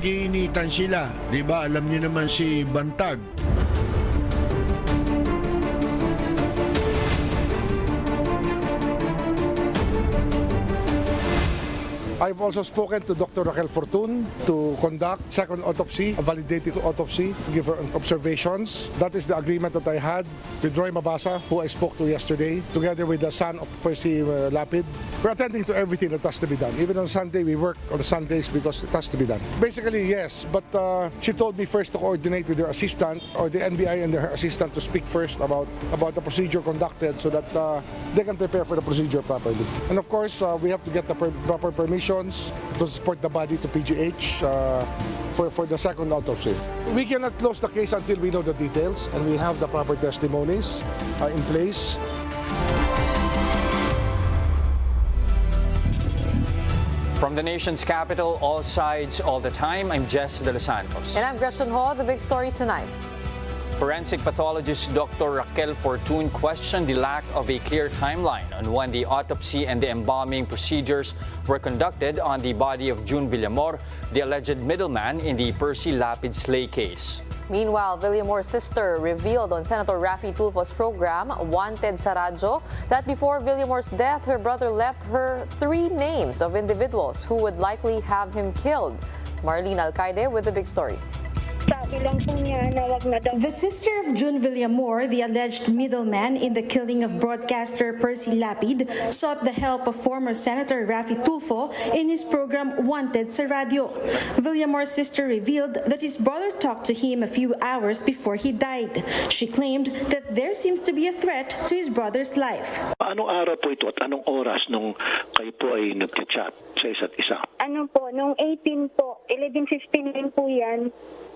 nag-iinitan sila. Di ba? Alam niyo naman si Bantag. I've also spoken to Dr. Raquel Fortun to conduct second autopsy, a validated autopsy, to give her observations. That is the agreement that I had with Roy Mabasa, who I spoke to yesterday, together with the son of Percy Lapid. We're attending to everything that has to be done. Even on Sunday, we work on Sundays because it has to be done. Basically, yes, but she told me first to coordinate with her assistant or the NBI and her assistant to speak first about the procedure conducted so that they can prepare for the procedure properly. And of course, we have to get the proper permission to support the body to PGH for the second autopsy. We cannot close the case until we know the details and we have the proper testimonies in place. From the nation's capital, all sides, all the time, I'm Jess De Los Santos. And I'm Gretchen Hall. The big story tonight. Forensic pathologist Dr. Raquel Fortun questioned the lack of a clear timeline on when the autopsy and the embalming procedures were conducted on the body of June Villamor, the alleged middleman in the Percy Lapid slay case. Meanwhile, Villamor's sister revealed on Senator Raffy Tulfo's program, Wanted sa Radyo, that before Villamor's death, her brother left her 3 names of individuals who would likely have him killed. Marlene Alcaide with the big story. The sister of June Villamor, the alleged middleman in the killing of broadcaster Percy Lapid, sought the help of former Senator Raffy Tulfo in his program Wanted sa Radyo. Villamor's sister revealed that his brother talked to him a few hours before he died. She claimed that there seems to be a threat to his brother's life. Anong araw po ito at anong oras nung kayo po ay nag-chat sa isa't isa? Ano po, nung 18 po, 11:59 po yan,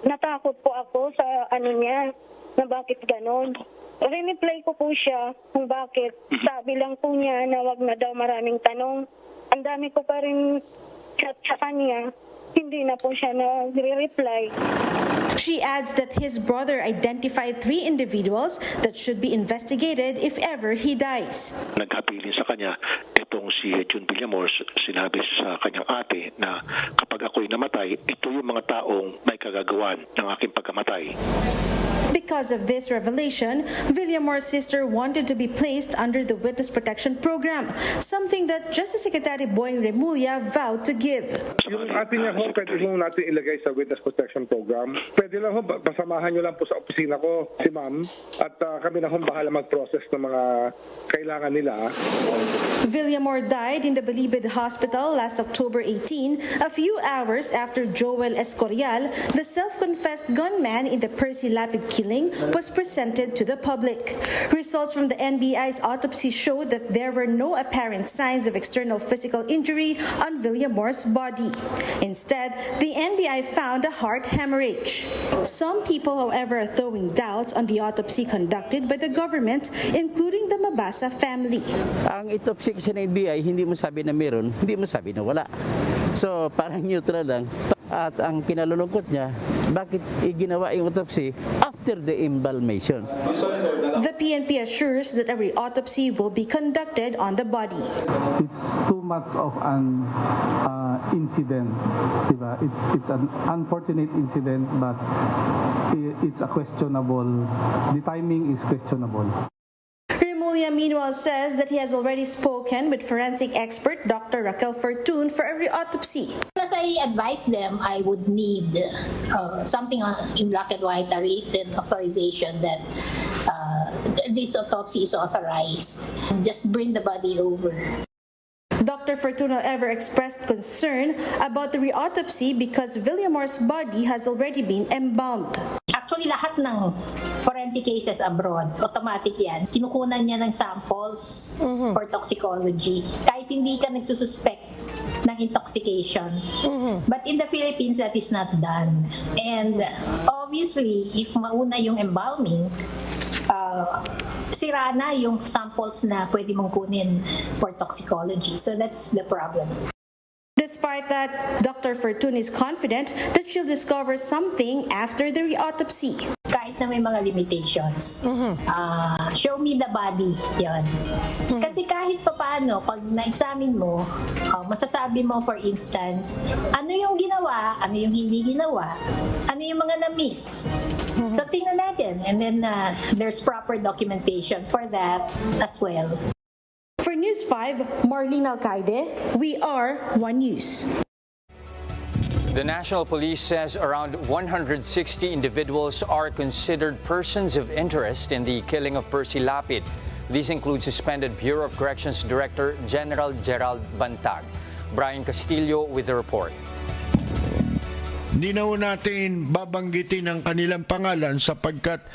natakot po ako sa niya, na bakit ganon. Reply ko po siya kung bakit. Sabi lang po niya na wag na daw maraming tanong. Ang dami ko pa rin chat sa kanya, hindi na po siya nagre-reply. She adds that his brother identified 3 individuals that should be investigated if ever he dies. Nagkapilin sa kanya, itong si June Villamor, sinabi sa kanyang ate na kapag ako'y namatay, ito yung mga taong may kagagawan ng aking pagkamatay. Because of this revelation, Villamor's sister wanted to be placed under the Witness Protection Program, something that Justice Secretary Boying Remulla vowed to give. Yung atin niya ho, pwede ho natin ilagay sa Witness Protection Program. Pwede lang ho, pasamahan nyo lang po sa opisina ko, si ma'am, at kami na ho bahala mag-process ng mga kailangan nila. Villamor died in the Lapid Hospital last October 18, a few hours after Joel Escorial, the self-confessed gunman in the Percy Lapid killing, was presented to the public. Results from the NBI's autopsy showed that there were no apparent signs of external physical injury on Villamor's body. Instead, the NBI found a heart hemorrhage. Some people, however, are throwing doubts on the autopsy conducted by the government, including the Mabasa family. Ang autopsy kasi ng NBI, hindi mo sabi na meron, hindi mo sabi na wala. So, parang neutral lang. At ang kinalulungkot niya, bakit ginawa yung autopsy after the embalmation? The PNP assures that a re-autopsy will be conducted on the body. It's too much of an incident, diba? It's an unfortunate incident, but it's a questionable. The timing is questionable. Remulla meanwhile says that he has already spoken with forensic expert Dr. Raquel Fortun for a re-autopsy. As I advised them, I would need something in black and white, a written authorization that this autopsy is authorized. Just bring the body over. Dr. Fortun, however, expressed concern about the re-autopsy because Villamor's body has already been embalmed. Actually, lahat ng forensic cases abroad, automatic yan. Kinukunan niya ng samples for toxicology. Kahit hindi ka nagsususpect ng intoxication. But in the Philippines, that is not done. And obviously, if mauna yung embalming, sira na yung samples na pwede mong kunin for toxicology. So that's the problem. Despite that, Dr. Fortun is confident that she'll discover something after the re-autopsy. kahit na may mga limitations. Show me the body, yon. Kasi kahit papaano, pag na-examine mo, masasabi mo, for instance, ano yung ginawa, ano yung hindi ginawa, ano yung mga na-miss. So tingnan natin, and then there's proper documentation for that as well. For News 5, Marlene Alcaide, we are One News. The National Police says around 160 individuals are considered persons of interest in the killing of Percy Lapid. These include suspended Bureau of Corrections Director General Gerald Bantag. Brian Castillo with the report. Hindi na natin babanggitin ang kanilang pangalan sapagkat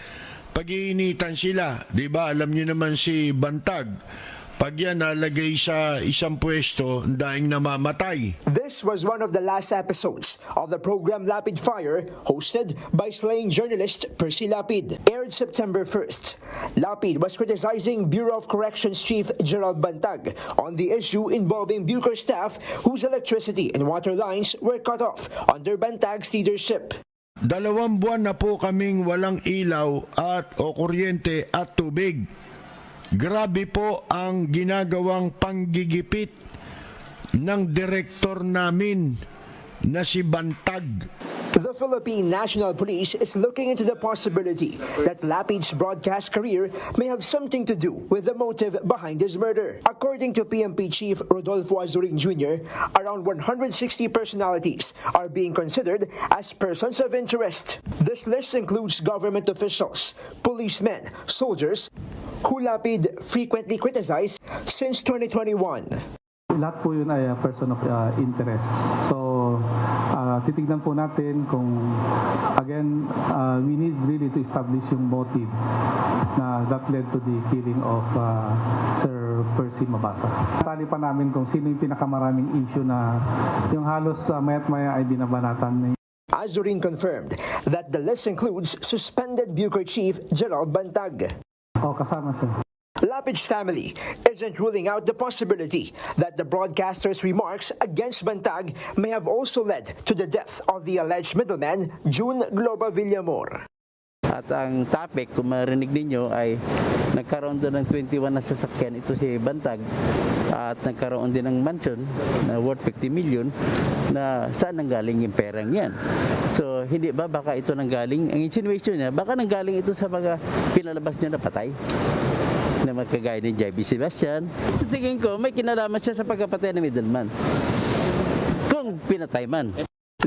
pag-iinitan sila. Diba, alam niyo naman si Bantag. Pag yan nalagay sa isang pwesto, daing namamatay. This was one of the last episodes of the program Lapid Fire, hosted by slain journalist Percy Lapid. Aired September 1st. Lapid was criticizing Bureau of Corrections Chief Gerald Bantag on the issue involving Bucor staff whose electricity and water lines were cut off under Bantag's leadership. 2 buwan na po kaming walang ilaw o kuryente at tubig. Grabe po ang ginagawang panggigipit ng direktor namin na si Bantag. The Philippine National Police is looking into the possibility that Lapid's broadcast career may have something to do with the motive behind his murder. According to PNP Chief Rodolfo Azurin Jr., around 160 personalities are being considered as persons of interest. This list includes government officials, policemen, soldiers, who Lapid frequently criticized since 2021. Lahat po yun ay person of interest. So, titignan po natin kung, again, we need really to establish yung motive na that led to the killing of Sir Percy Mabasa. Tali pa namin kung sino yung pinakamaraming issue na yung halos mayat-maya ay binabanatan. Azurin confirmed that the list includes suspended Bucor Chief Gerald Bantag. Kasama siya. Lapid's family isn't ruling out the possibility that the broadcaster's remarks against Bantag may have also led to the death of the alleged middleman, June Villamor. At ang topic, kung marinig ninyo, ay nagkaroon doon ng 21 na sasakyan. Ito si Bantag. At nagkaroon din ng mansion na worth 50 million na saan nanggaling yung perang yan. So, hindi ba baka ito nanggaling, ang insinuation niya, baka nanggaling ito sa mga pinalabas niya na patay na magkagaya ni J.B. Sebastian. Tingin ko, may kinalaman siya sa pagkapatay ng Middleman. Kung pinatay man.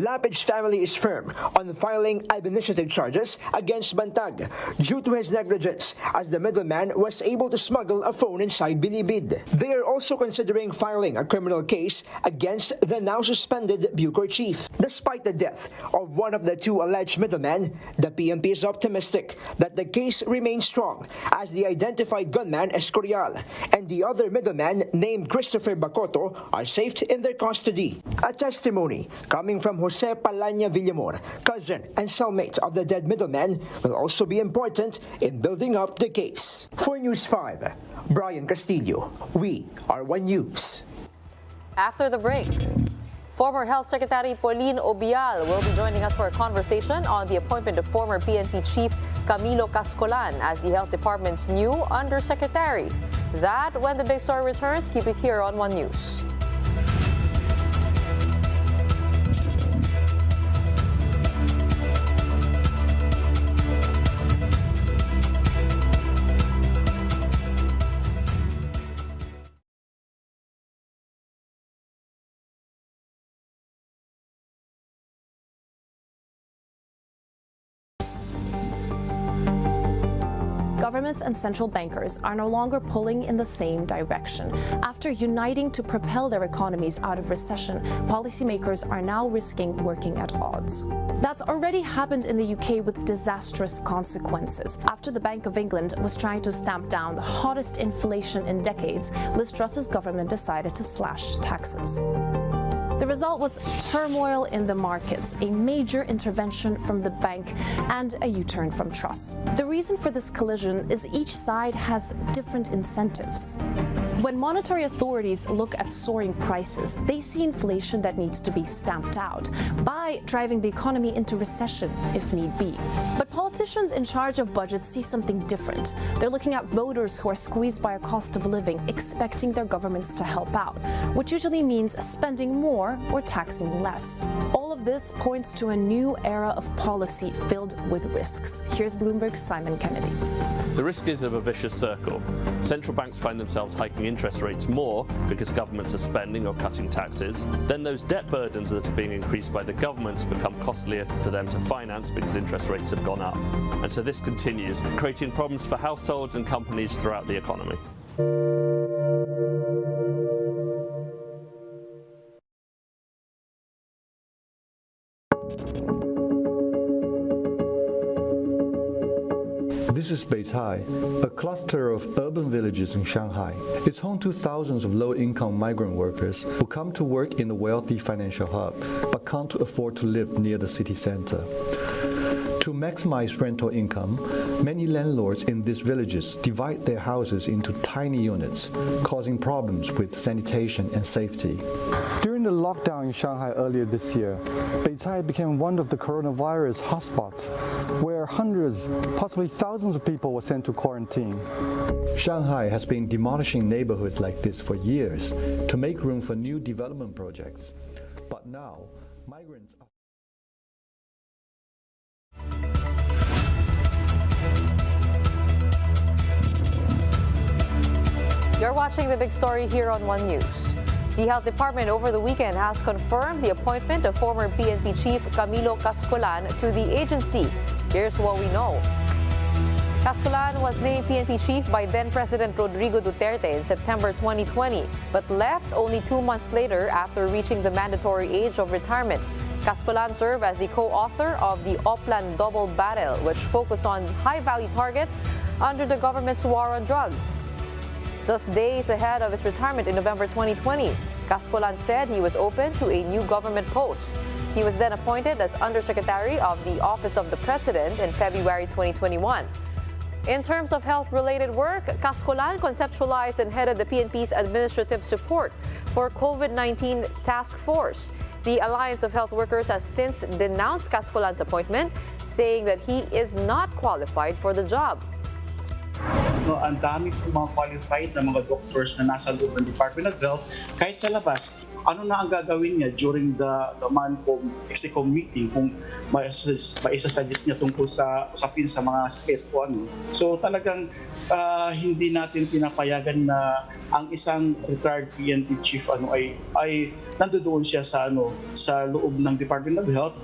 Lapid's family is firm on filing administrative charges against Bantag due to his negligence as the middleman was able to smuggle a phone inside Bilibid. They are also considering filing a criminal case against the now suspended Bucor chief. Despite the death of one of the two alleged middlemen, the PNP is optimistic that the case remains strong as the identified gunman Escorial and the other middleman named Christopher Bacoto are safe in their custody. A testimony coming from Jose Palanya Villamor, cousin and cellmate of the dead middleman, will also be important in building up the case. For News 5, Brian Castillo, we are One News. After the break, former Health Secretary Pauline Ubial will be joining us for a conversation on the appointment of former PNP Chief Camilo Cascolan as the Health Department's new Undersecretary. That when the big story returns, keep it here on One News. Governments and central bankers are no longer pulling in the same direction. After uniting to propel their economies out of recession, policymakers are now risking working at odds. That's already happened in the UK with disastrous consequences. After the Bank of England was trying to stamp down the hottest inflation in decades, Liz Truss's government decided to slash taxes. The result was turmoil in the markets, a major intervention from the bank, and a U-turn from Truss. The reason for this collision is each side has different incentives. When monetary authorities look at soaring prices, they see inflation that needs to be stamped out by driving the economy into recession if need be. But politics politicians in charge of budgets see something different. They're looking at voters who are squeezed by a cost of living, expecting their governments to help out, which usually means spending more or taxing less. All of this points to a new era of policy filled with risks. Here's Bloomberg's Simon Kennedy. The risk is of a vicious circle. Central banks find themselves hiking interest rates more because governments are spending or cutting taxes. Then those debt burdens that are being increased by the governments become costlier for them to finance because interest rates have gone up. And so this continues, creating problems for households and companies throughout the economy. This is Bantag, a cluster of urban villages in Shanghai. It's home to thousands of low-income migrant workers who come to work in the wealthy financial hub, but can't afford to live near the city center. To maximize rental income, many landlords in these villages divide their houses into tiny units, causing problems with sanitation and safety. During the lockdown in Shanghai earlier this year, Bantag became one of the coronavirus hotspots, where hundreds, possibly thousands of people were sent to quarantine. Shanghai has been demolishing neighborhoods like this for years to make room for new development projects. But now, migrants are... You're watching The Big Story here on One News. The Health Department over the weekend has confirmed the appointment of former PNP Chief Camilo Cascolan to the agency. Here's what we know. Cascolan was named PNP Chief by then-President Rodrigo Duterte in September 2020, but left only 2 months later after reaching the mandatory age of retirement. Cascolan served as the co-author of the Oplan Double Barrel, which focused on high-value targets under the government's war on drugs. Just days ahead of his retirement in November 2020, Cascolan said he was open to a new government post. He was then appointed as Undersecretary of the Office of the President in February 2021. In terms of health-related work, Cascolan conceptualized and headed the PNP's administrative support for COVID-19 task force. The Alliance of Health Workers has since denounced Cascolan's appointment, saying that he is not qualified for the job. No, ang dami po mga qualified na mga doctors na nasa loob ng Department of Health. Kahit sa labas, ano na ang gagawin niya during the MANCOM Execom meeting kung maisasuggest niya tungkol sa usapin sa mga sakit o ano. So talagang hindi natin pinapayagan na ang isang retired PNP chief ay nandoon siya sa loob ng Department of Health.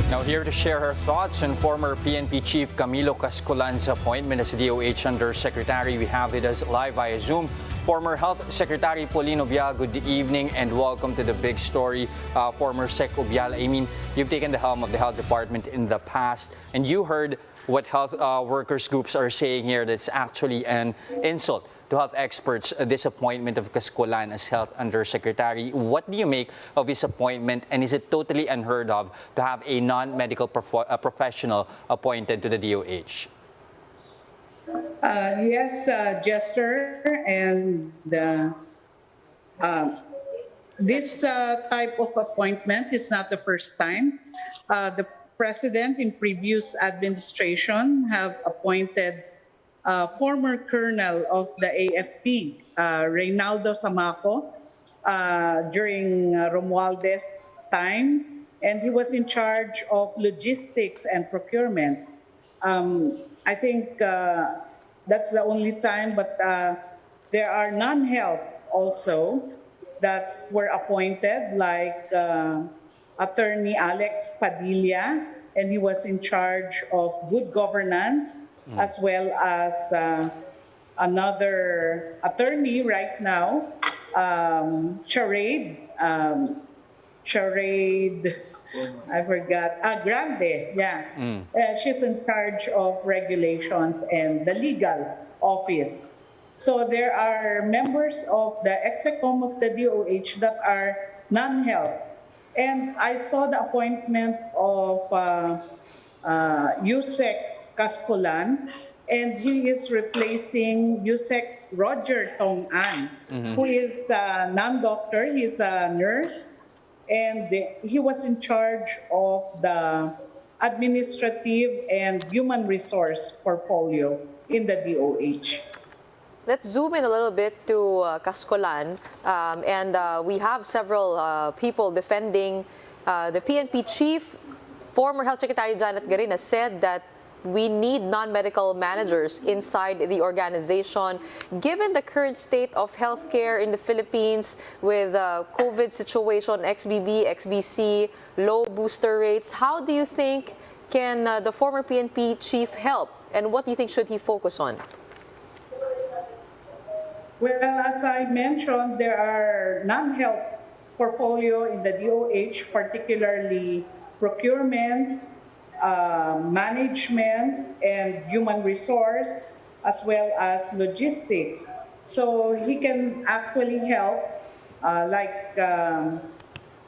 Now here to share her thoughts on former PNP Chief Camilo Cascolan's appointment as DOH Undersecretary, we have with us live via Zoom former Health Secretary Pauline Ubial. Good evening and welcome to The Big Story. Former Sec Ubial, I mean, you've taken the helm of the Health Department in the past and you heard what health workers groups are saying here. That's actually an insult to health experts, this appointment of Cascolan as Health Undersecretary. What do you make of his appointment, and is it totally unheard of to have a non-medical professional appointed to the DOH? Yes, Jester, and this type of appointment is not the first time. The President in previous administration have appointed former colonel of the AFP, Reynaldo Samaco, during Romualdez's time, and he was in charge of logistics and procurement. I think that's the only time, but there are non-health also that were appointed, like Attorney Alex Padilla, and he was in charge of good governance, as well as another attorney right now, Charade, I forgot, Grande, yeah. She's in charge of regulations and the legal office. So there are members of the Execom of the DOH that are non-health. And I saw the appointment of Yusek Cascolan, and he is replacing Yusek Roger Tong-An, who is a non-doctor, he's a nurse, and he was in charge of the administrative, and human resource portfolio in the DOH. Let's zoom in a little bit to Cascolan, and we have several people defending the PNP chief. Former Health Secretary Janet Garina said that we need non-medical managers inside the organization. Given the current state of healthcare in the Philippines with COVID situation, XBB, XBC, low booster rates, how do you think can the former PNP chief help, and what do you think should he focus on? Well, as I mentioned, there are non-health portfolio in the DOH, particularly procurement, management, and human resource, as well as logistics. So he can actually help, like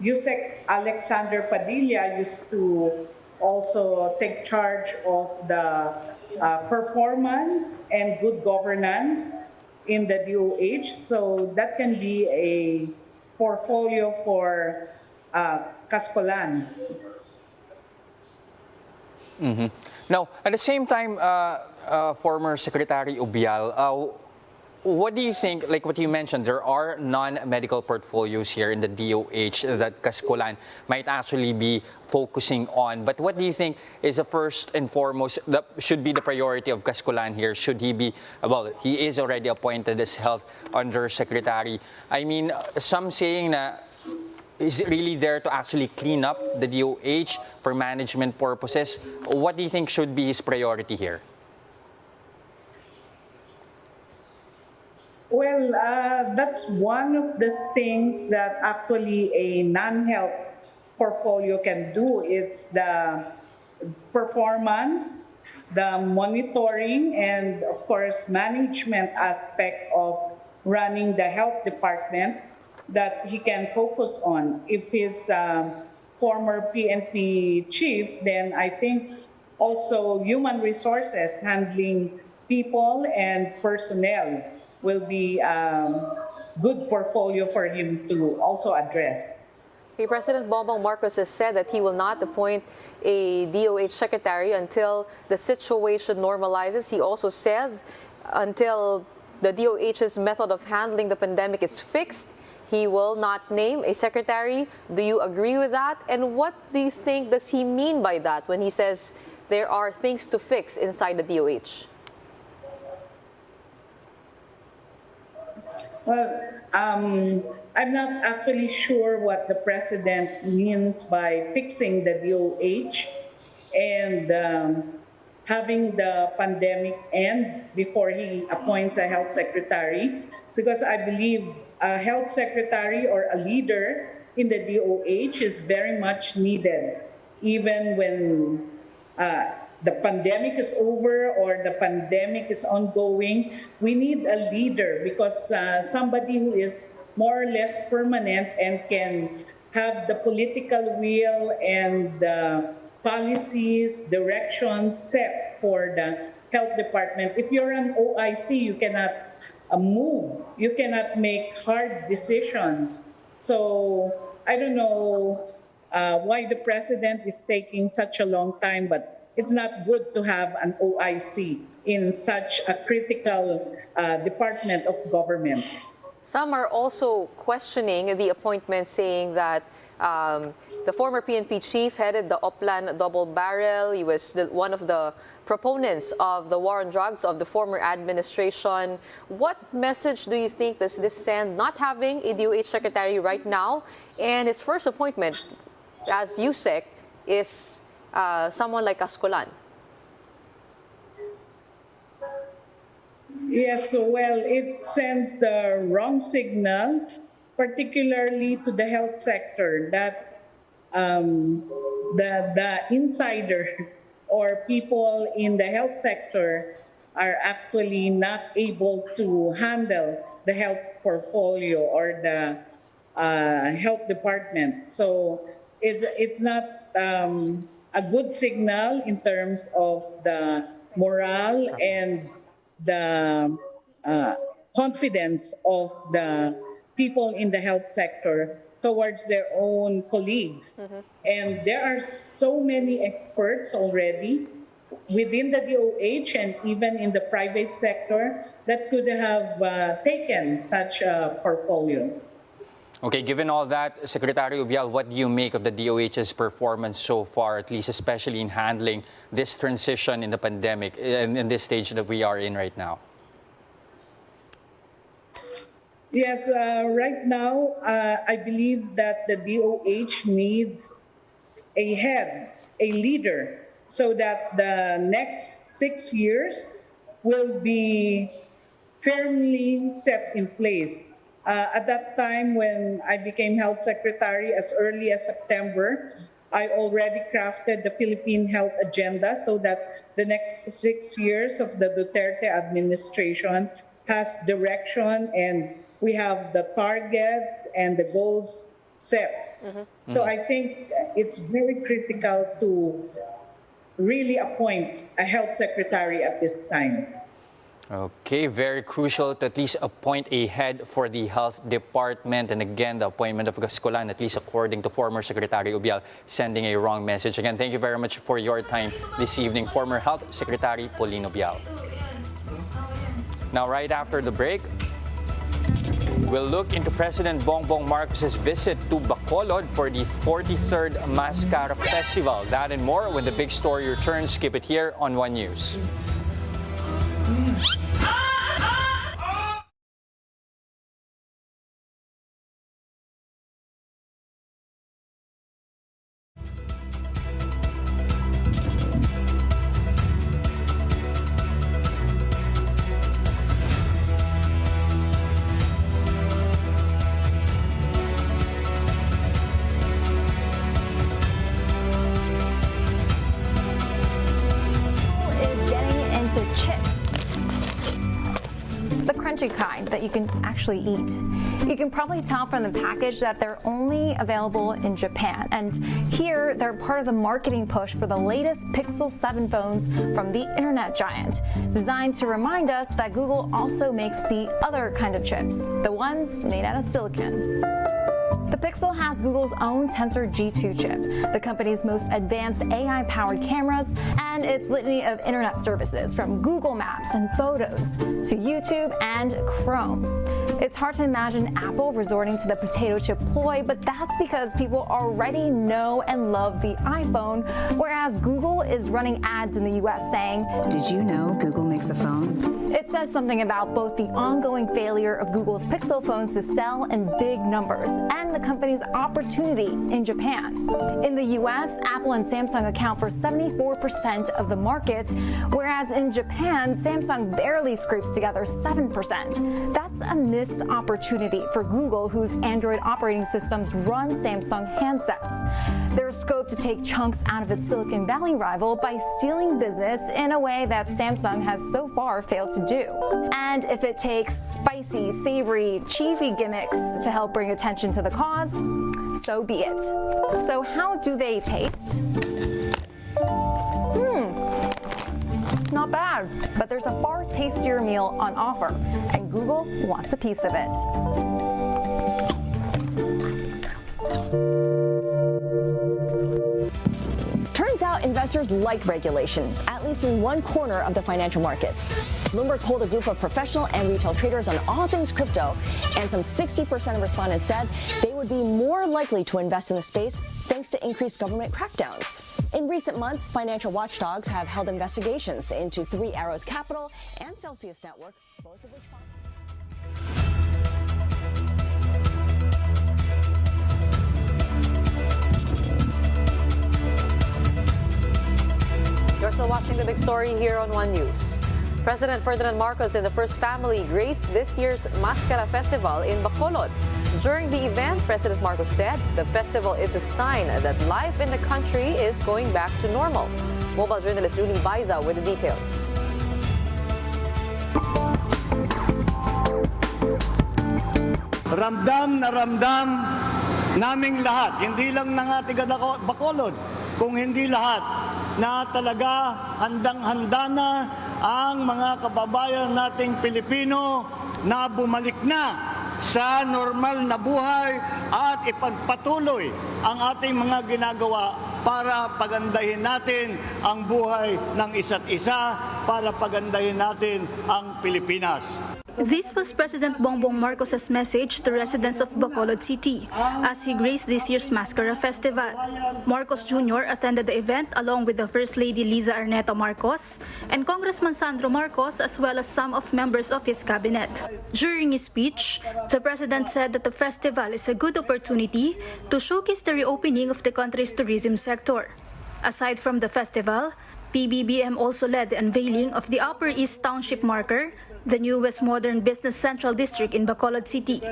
Yusek Alexander Padilla used to also take charge of the performance and good governance in the DOH. So that can be a portfolio for Cascolan. Now, at the same time, former Secretary Ubial, what do you think, like what you mentioned, there are non-medical portfolios here in the DOH that Cascolan might actually be focusing on. But what do you think is the first and foremost, that should be the priority of Cascolan here? Should he be, well, he is already appointed as Health Undersecretary. I mean, some saying that is it really there to actually clean up the DOH for management purposes? What do you think should be his priority here? Well, that's one of the things that actually a non-health portfolio can do. It's the performance, the monitoring, and of course, management aspect of running the health department that he can focus on. If he's former PNP chief, then I think also human resources, handling people and personnel, will be good portfolio for him to also address. Okay, President Bongbong Marcos has said that he will not appoint a DOH secretary until the situation normalizes. He also says until the DOH's method of handling the pandemic is fixed, he will not name a secretary. Do you agree with that? And what do you think does he mean by that when he says there are things to fix inside the DOH? Well, I'm not actually sure what the president means by fixing the DOH and having the pandemic end before he appoints a health secretary, because I believe a health secretary or a leader in the DOH is very much needed, even when the pandemic is over or the pandemic is ongoing. We need a leader, because somebody who is more or less permanent and can have the political will and policies, directions set for the health department. If you're an OIC, you cannot move. You cannot make hard decisions. So I don't know why the president is taking such a long time, but it's not good to have an OIC in such a critical department of government. Some are also questioning the appointment, saying that the former PNP chief headed the Oplan double barrel. He was one of the proponents of the war on drugs of the former administration. What message do you think does this send, not having a DOH secretary right now, and his first appointment as USEC is someone like Cascolan? Yes, well, it sends the wrong signal, particularly to the health sector, that the insider or people in the health sector are actually not able to handle the health portfolio or the health department. So it's not a good signal in terms of the morale and the confidence of the people in the health sector towards their own colleagues. And there are so many experts already within the DOH and even in the private sector that could have taken such a portfolio. Okay, given all that, Secretary Ubial, what do you make of the DOH's performance so far, at least especially in handling this transition in the pandemic, in this stage that we are in right now? Yes, right now, I believe that the DOH needs a head, a leader, so that the next 6 years will be firmly set in place. At that time, when I became Health Secretary, as early as September, I already crafted the Philippine Health Agenda so that the next 6 years of the Duterte administration has direction and we have the targets and the goals set. So I think it's very critical to really appoint a health secretary at this time. Okay, very crucial to at least appoint a head for the health department. And again, the appointment of Cascolan, at least according to former Secretary Ubial, sending a wrong message. Again, thank you very much for your time this evening, former Health Secretary Pauline Ubial. Now, right after the break, we'll look into President Bongbong Marcos's visit to Bacolod for the 43rd Mascara Festival. That and more when the big story returns. Keep it here on One News. Kind that you can actually eat. You can probably tell from the package that they're only available in Japan. And here, they're part of the marketing push for the latest Pixel 7 phones from the internet giant, designed to remind us that Google also makes the other kind of chips, the ones made out of silicon. The Pixel has Google's own Tensor G2 chip, the company's most advanced AI-powered cameras, and its litany of internet services from Google Maps and Photos to YouTube and Chrome. It's hard to imagine Apple resorting to the potato chip ploy, but that's because people already know and love the iPhone, whereas Google is running ads in the US saying, "Did you know Google makes a phone?" It says something about both the ongoing failure of Google's Pixel phones to sell in big numbers and the company's opportunity in Japan. In the US, Apple and Samsung account for 74% of the market, whereas in Japan, Samsung barely scrapes together 7%. That's a missed opportunity for Google, whose Android operating systems run Samsung handsets. There's scope to take chunks out of its Silicon Valley rival by stealing business in a way that Samsung has so far failed to do. And if it takes spicy, savory, cheesy gimmicks to help bring attention to the cause, so be it. So how do they taste? Not bad, but there's a far tastier meal on offer, and Google wants a piece of it. Turns out investors like regulation, at least in one corner of the financial markets. Bloomberg polled a group of professional and retail traders on all things crypto, and some 60% of respondents said they would be more likely to invest in the space thanks to increased government crackdowns. In recent months, financial watchdogs have held investigations into Three Arrows Capital and Celsius Network, both of which You're still watching The Big Story here on One News. President Ferdinand Marcos and the First Family graced this year's Mascara Festival in Bacolod. During the event, President Marcos said the festival is a sign that life in the country is going back to normal. Mobile journalist Julie Baiza with the details. Ramdam na ramdam naming lahat, hindi lang ng ating Bacolod, kung hindi lahat, na talaga handang-handa na ang mga kababayan nating Pilipino na bumalik na sa normal na buhay at ipagpatuloy ang ating mga ginagawa para pagandahin natin ang buhay ng isa't isa, para pagandahin natin ang Pilipinas. This was President Bongbong Marcos's message to residents of Bacolod City as he graced this year's Mascara Festival. Marcos Jr. attended the event along with the First Lady Liza Arneta Marcos and Congressman Sandro Marcos, as well as some of members of his cabinet. During his speech, the President said that the festival is a good opportunity to showcase the reopening of the country's tourism sector. Aside from the festival, PBBM also led the unveiling of the Upper East Township Marker, the newest modern business central district in Bacolod City.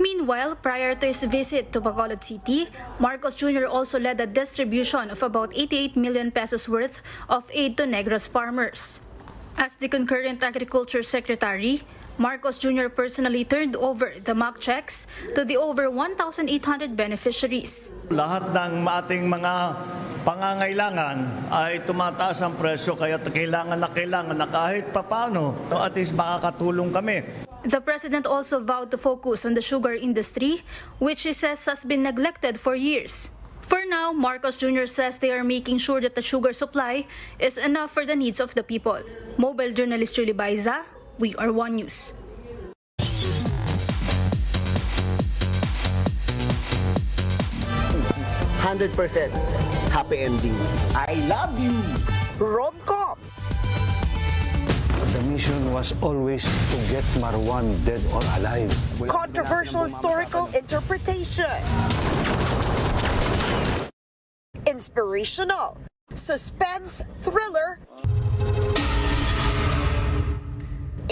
Meanwhile, prior to his visit to Bacolod City, Marcos Jr. also led a distribution of about 88 million pesos worth of aid to Negros farmers. As the concurrent agriculture secretary, Marcos Jr. personally turned over the mock checks to the over 1,800 beneficiaries. Lahat ng ating mga pangangailangan ay tumataas ang presyo, kaya kailangan na kahit papano at least makakatulong kami. The President also vowed to focus on the sugar industry, which he says has been neglected for years. For now, Marcos Jr. says they are making sure that the sugar supply is enough for the needs of the people. Mobile journalist Julie Baiza, We Are One News. 100% happy ending. I love you. Rom-com. The mission was always to get Marwan dead or alive. Controversial historical interpretation. Inspirational. Suspense, thriller,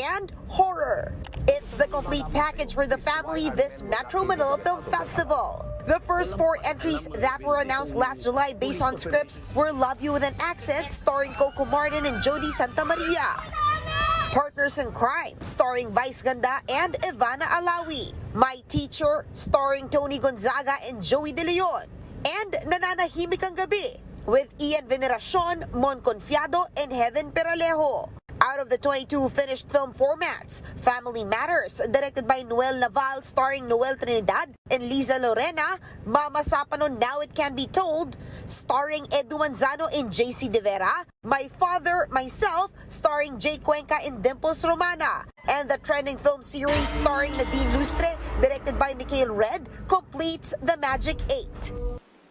and horror. It's the complete package for the family this Metro Manila Film Festival. The first 4 entries that were announced last July based on scripts were Love You With an Accent, starring Coco Martin and Jody Santa Maria. Partners in Crime, starring Vice Ganda and Ivana Alawi. My Teacher, starring Tony Gonzaga and Joey De Leon. And Nananahimik ang Gabi, with Ian Veneracion, Mon Confiado, and Heaven Peralejo. Out of the 22 finished film formats, Family Matters, directed by Noel Naval, starring Noel Trinidad and Liza Lorena, Mama Sapano, Now It Can Be Told, starring Edu Manzano and JC De Vera, My Father, Myself, starring Jay Cuenca and Dimples Romana, and the trending film series starring Nadine Lustre, directed by Mikhail Red, completes the Magic 8.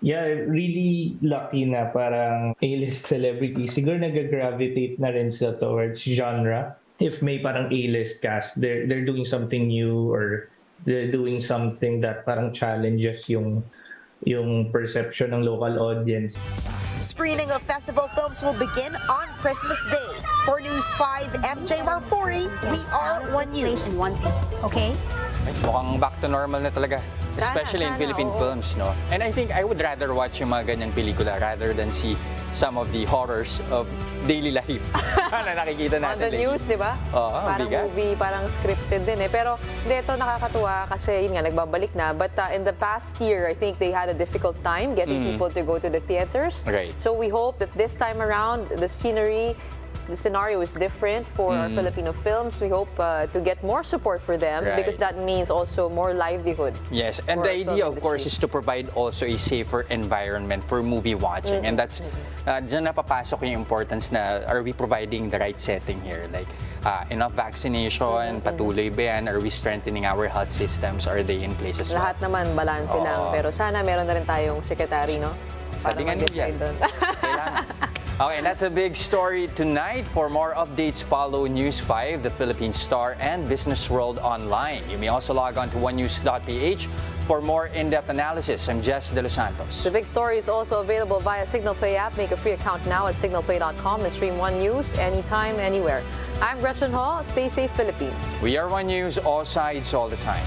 Yeah, really lucky na parang A-list celebrity. Siguro nag-gravitate na rin sila towards genre. If may parang A-list cast, they're doing something new or they're doing something that parang challenges yung perception ng local audience. Screening of festival films will begin on Christmas Day. For News 5, MJ Marfori, We Are One News. Okay? Mukhang back to normal na talaga. Especially in Philippine films, no? And I think I would rather watch yung mga ganyang pelikula rather than see some of the horrors of daily life na nakikita natin. On the news, di ba? Parang bigat. movie, parang scripted din eh. Pero dito nakakatuwa kasi yun nga, nagbabalik na. But in the past year, I think they had a difficult time getting people to go to the theaters. Right. So we hope that this time around, the scenario is different for our Filipino films. We hope to get more support for them because that means also more livelihood. Yes, and the idea, of course, is to provide also a safer environment for movie watching. And that's, dyan napapasok yung importance na are we providing the right setting here? Like, enough vaccination, patuloy ba yan? Are we strengthening our health systems? Are they in place as well? Lahat naman, balanse lang. Pero sana meron na rin tayong secretary, no? Sabi nga niya. Okay, and that's a big story tonight. For more updates, follow News 5, the Philippine Star, and Business World online. You may also log on to onenews.ph for more in-depth analysis. I'm Jess De Los Santos. The big story is also available via Signal Play app. Make a free account now at signalplay.com and stream One News anytime, anywhere. I'm Gretchen Hall. Stay safe, Philippines. We are One News, all sides, all the time.